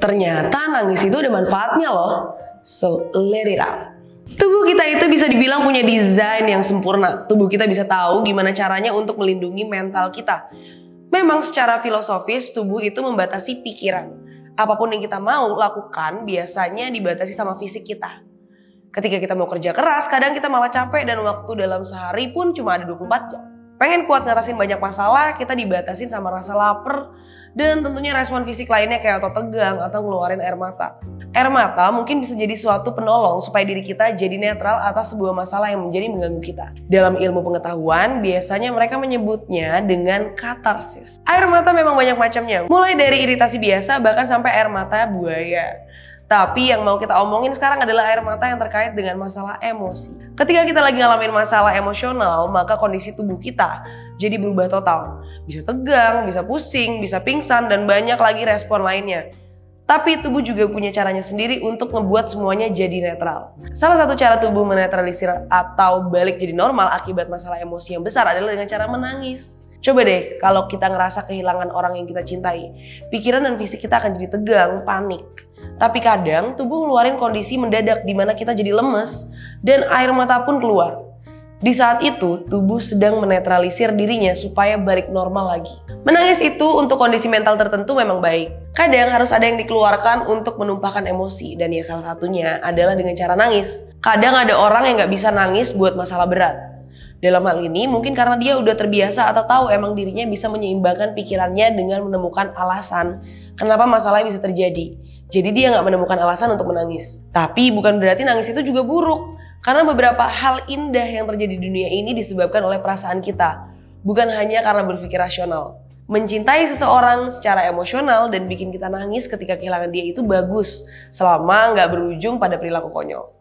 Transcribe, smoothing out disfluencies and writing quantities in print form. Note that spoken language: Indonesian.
Ternyata nangis itu ada manfaatnya loh. So let it out. Tubuh kita itu bisa dibilang punya desain yang sempurna. Tubuh kita bisa tahu gimana caranya untuk melindungi mental kita. Memang secara filosofis tubuh itu membatasi pikiran. Apapun yang kita mau lakukan biasanya dibatasi sama fisik kita. Ketika kita mau kerja keras, kadang kita malah capek dan waktu dalam sehari pun cuma ada 24 jam. Pengen kuat ngatasin banyak masalah, kita dibatasin sama rasa lapar dan tentunya respon fisik lainnya kayak otot tegang atau ngeluarin air mata. Air mata mungkin bisa jadi suatu penolong supaya diri kita jadi netral atas sebuah masalah yang menjadi mengganggu kita. Dalam ilmu pengetahuan, biasanya mereka menyebutnya dengan katarsis. Air mata memang banyak macamnya, mulai dari iritasi biasa bahkan sampai air mata buaya. Tapi yang mau kita omongin sekarang adalah air mata yang terkait dengan masalah emosi. Ketika kita lagi ngalamin masalah emosional, maka kondisi tubuh kita jadi berubah total. Bisa tegang, bisa pusing, bisa pingsan, dan banyak lagi respon lainnya. Tapi tubuh juga punya caranya sendiri untuk ngebuat semuanya jadi netral. Salah satu cara tubuh menetralisir atau balik jadi normal akibat masalah emosi yang besar adalah dengan cara menangis. Coba deh kalau kita ngerasa kehilangan orang yang kita cintai, pikiran dan fisik kita akan jadi tegang, panik. Tapi kadang tubuh ngeluarin kondisi mendadak di mana kita jadi lemes dan air mata pun keluar. Di saat itu, tubuh sedang menetralisir dirinya supaya balik normal lagi. Menangis itu untuk kondisi mental tertentu memang baik. Kadang harus ada yang dikeluarkan untuk menumpahkan emosi, dan ya salah satunya adalah dengan cara nangis. Kadang ada orang yang gak bisa nangis buat masalah berat. Dalam hal ini mungkin karena dia udah terbiasa atau tahu emang dirinya bisa menyeimbangkan pikirannya dengan menemukan alasan kenapa masalahnya bisa terjadi. Jadi dia gak menemukan alasan untuk menangis. Tapi bukan berarti nangis itu juga buruk. Karena beberapa hal indah yang terjadi di dunia ini disebabkan oleh perasaan kita. Bukan hanya karena berpikir rasional. Mencintai seseorang secara emosional dan bikin kita nangis ketika kehilangan dia itu bagus. Selama gak berujung pada perilaku konyol.